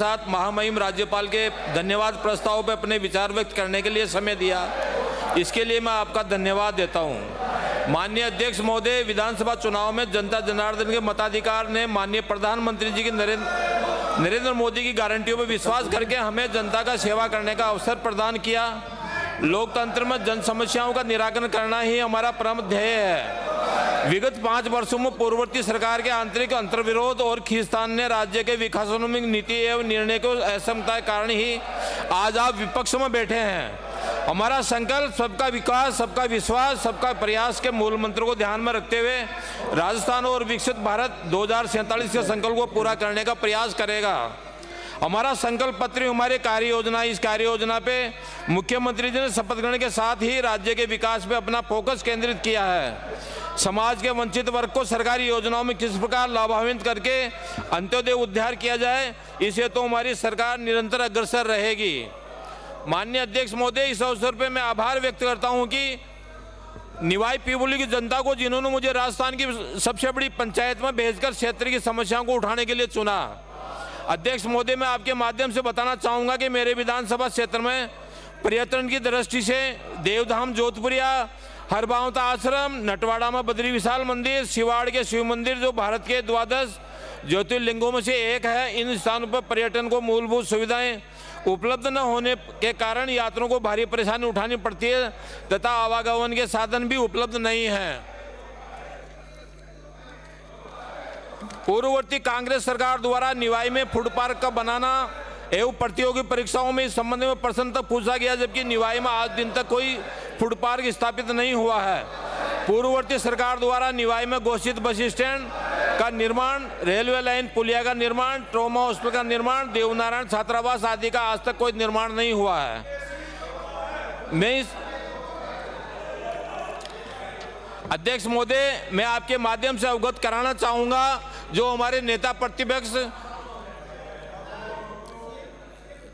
साथ महामहिम राज्यपाल के धन्यवाद प्रस्ताव पर अपने विचार व्यक्त करने के लिए समय दिया, इसके लिए मैं आपका धन्यवाद देता हूं। माननीय अध्यक्ष महोदय, विधानसभा चुनाव में जनता जनार्दन के मताधिकार ने माननीय प्रधानमंत्री जी की नरेंद्र मोदी की गारंटियों पर विश्वास करके हमें जनता का सेवा करने का अवसर प्रदान किया। लोकतंत्र में जन समस्याओं का निराकरण करना ही हमारा परम ध्येय है। विगत 5 वर्षों में पूर्ववर्ती सरकार के आंतरिक अंतर्विरोध और खींचतान ने राज्य के विकासोन्मुखी नीति एवं निर्णय को असमता के कारण ही आज आप विपक्ष में बैठे हैं। हमारा संकल्प सबका विकास, सबका विश्वास, सबका प्रयास के मूल मंत्र को ध्यान में रखते हुए राजस्थान और विकसित भारत 2047 के संकल्प को पूरा करने का प्रयास करेगा। हमारा संकल्प पत्र हमारे कार्य योजना, इस कार्य योजना पे मुख्यमंत्री जी ने शपथ ग्रहण के साथ ही राज्य के विकास पे अपना फोकस केंद्रित किया है। समाज के वंचित वर्ग को सरकारी योजनाओं में किस प्रकार लाभान्वित करके अंत्योदय उद्धार किया जाए, इसे तो हमारी सरकार निरंतर अग्रसर रहेगी। माननीय अध्यक्ष महोदय, इस अवसर पे मैं आभार व्यक्त करता हूं कि निवाई पिवली की जनता को, जिन्होंने मुझे राजस्थान की सबसे बड़ी पंचायत में भेजकर क्षेत्र की समस्याओं को उठाने के लिए चुना। अध्यक्ष महोदय, मैं आपके माध्यम से बताना चाहूँगा कि मेरे विधानसभा क्षेत्र में पर्यटन की दृष्टि से देवधाम जोधपुरिया, हरबावता आश्रम, नटवाड़ा में बद्री विशाल मंदिर, सिवाड़ के शिव मंदिर जो भारत के 12 ज्योतिर्लिंगों में से एक है, इन स्थानों पर पर्यटन को मूलभूत सुविधाएं उपलब्ध न होने के कारण यात्रियों को भारी परेशानी उठानी पड़ती है तथा आवागमन के साधन भी उपलब्ध नहीं हैं। पूर्ववर्ती कांग्रेस सरकार द्वारा निवाई में फूड पार्क का बनाना एवं प्रतियोगी परीक्षाओं में इस संबंध में प्रश्न तक पूछा गया, जबकि निवाई में आज दिन तक कोई फूड पार्क स्थापित नहीं हुआ है। पूर्ववर्ती सरकार द्वारा निवाई में घोषित बस स्टैंड का निर्माण, रेलवे लाइन पुलिया का निर्माण, ट्रॉमा हॉस्पिटल का निर्माण, देवनारायण छात्रावास आदि का आज तक कोई निर्माण नहीं हुआ है। अध्यक्ष महोदय, मैं आपके माध्यम से अवगत कराना चाहूंगा, जो हमारे नेता प्रतिपक्ष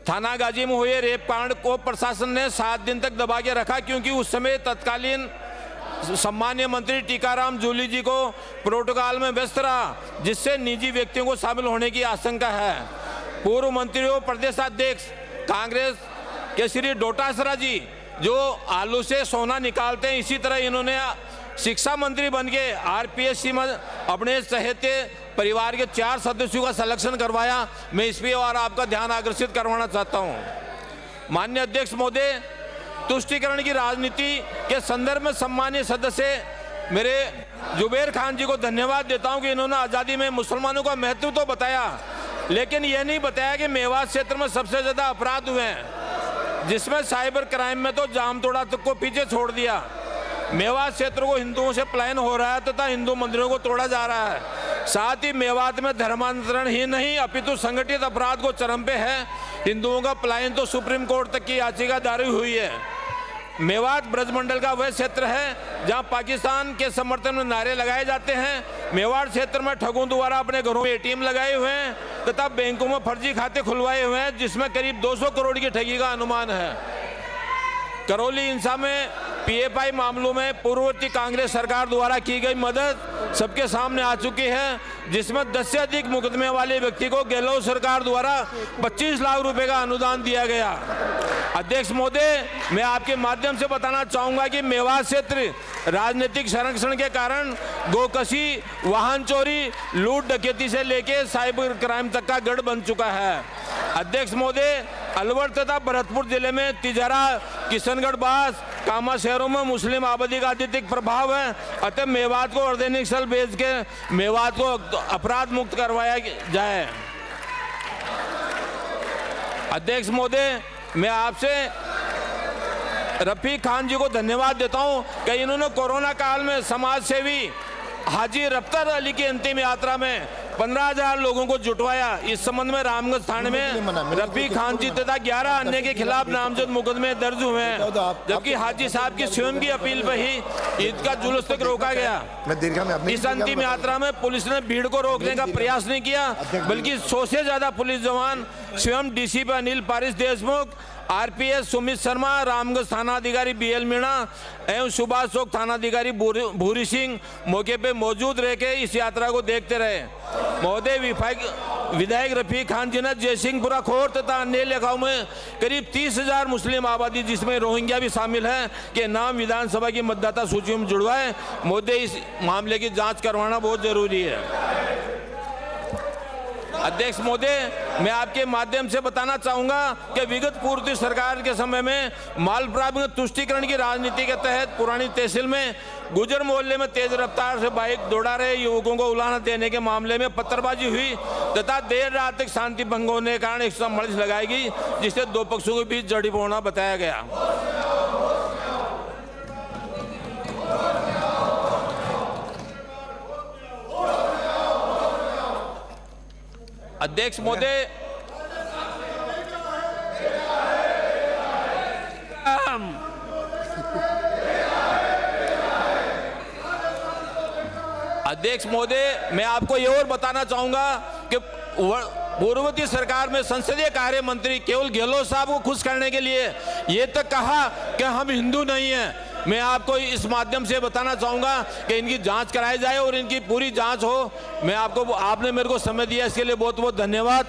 थाना गाजी में हुए रेप कांड को प्रशासन ने 7 दिन तक दबा के रखा, क्योंकि उस समय तत्कालीन सम्मानीय मंत्री टीकाराम जूली जी को प्रोटोकॉल में व्यस्त रहा, जिससे निजी व्यक्तियों को शामिल होने की आशंका है। पूर्व मंत्री और प्रदेशाध्यक्ष कांग्रेस के श्री डोटासरा जी, जो आलू से सोना निकालते हैं, इसी तरह इन्होंने शिक्षा मंत्री बन के आरपीएससी में अपने चहेते परिवार के 4 सदस्यों का सिलेक्शन करवाया। मैं इस पर और आपका ध्यान आकर्षित करवाना चाहता हूं। माननीय अध्यक्ष महोदय, तुष्टीकरण की राजनीति के संदर्भ में सम्मानीय सदस्य मेरे जुबेर खान जी को धन्यवाद देता हूं कि इन्होंने आज़ादी में मुसलमानों का महत्व तो बताया, लेकिन यह नहीं बताया कि मेवात क्षेत्र में सबसे ज़्यादा अपराध हुए हैं, जिसमें साइबर क्राइम में तो जाम तोड़ा तक को पीछे छोड़ दिया। मेवात क्षेत्र को हिंदुओं से पलायन हो रहा है तथा हिंदू मंदिरों को तोड़ा जा रहा है। साथ ही मेवात में धर्मांतरण ही नहीं अपितु संगठित अपराध को चरम पे है। हिंदुओं का पलायन तो सुप्रीम कोर्ट तक की याचिका दायर हुई है। मेवात ब्रजमंडल का वह क्षेत्र है जहां पाकिस्तान के समर्थन में नारे लगाए जाते हैं। मेवाड़ क्षेत्र में ठगों द्वारा अपने घरों में एटीएम लगाए हुए हैं तथा बैंकों में फर्जी खाते खुलवाए हुए हैं, जिसमें करीब 200 करोड़ की ठगी का अनुमान है। करौली हिंसा में पीएफआई मामलों में पूर्ववर्ती कांग्रेस सरकार द्वारा की गई मदद सबके सामने आ चुकी है, जिसमें 10 से अधिक मुकदमे वाले व्यक्ति को गहलोत सरकार द्वारा 25 लाख रुपए का अनुदान दिया गया। अध्यक्ष महोदय, मैं आपके माध्यम से बताना चाहूंगा कि मेवात क्षेत्र राजनीतिक संरक्षण के कारण गोकशी, वाहन चोरी, लूट डकैती से लेकर साइबर क्राइम तक का गढ़ बन चुका है। अध्यक्ष महोदय, अलवर तथा भरतपुर जिले में तिजारा, किशनगढ़, बास, कामा शहरों में मुस्लिम आबादी का अत्यधिक प्रभाव है। अतः मेवात को अर्धसैनिक स्थल भेज के मेवात को अपराध मुक्त करवाया जाए। अध्यक्ष महोदय, मैं आपसे रफीक खान जी को धन्यवाद देता हूं कि इन्होंने कोरोना काल में समाज सेवी हाजी रफ्तार अली की अंतिम यात्रा में 15,000 लोगों को जुटवाया। इस संबंध में रामगंज थाने में रफीक खान जी तथा 11 अन्य के खिलाफ नामजद मुकदमे दर्ज हुए हैं, जबकि हाजी साहब की स्वयं की अपील पर ही ईद का जुलूस तक रोका गया। इस अंतिम यात्रा में पुलिस ने भीड़ को रोकने का प्रयास नहीं किया, बल्कि 100 से ज्यादा पुलिस जवान, स्वयं डीसीपी अनिल पारिस देशमुख, आरपीएस सुमित शर्मा, रामगंज थानाधिकारी बीएल मीणा एवं सुभाष चौक थानाधिकारी भूरी सिंह मौके पे मौजूद रह के इस यात्रा को देखते रहे। महोदय, विधायक रफीक खान जी ने जयसिंहपुरा खोर तथा अन्य इलाकाओं में करीब 30,000 मुस्लिम आबादी जिसमें रोहिंग्या भी शामिल हैं के नाम विधानसभा की मतदाता सूची में जुड़वाए। मोदी इस मामले की जांच करवाना बहुत जरूरी है। अध्यक्ष महोदय, मैं आपके माध्यम से बताना चाहूंगा कि विगत पूर्व सरकार के समय में माल प्राप्त तुष्टिकरण की राजनीति के तहत पुरानी तहसील में गुजर मोहल्ले में तेज रफ्तार से बाइक दौड़ा रहे युवकों को उलाहना देने के मामले में पत्थरबाजी हुई तथा देर रात तक शांति भंग होने के कारण 148 लगाई गई, जिससे दो पक्षों के बीच जड़ी होना बताया गया। अध्यक्ष महोदय, मैं आपको ये और बताना चाहूंगा कि पूर्ववर्ती सरकार में संसदीय कार्य मंत्री केवल गहलोत साहब को खुश करने के लिए ये तक कहा कि हम हिंदू नहीं हैं। मैं आपको इस माध्यम से बताना चाहूंगा कि इनकी जांच कराई जाए और इनकी पूरी जांच हो। आपने मेरे को समय दिया, इसके लिए बहुत बहुत धन्यवाद।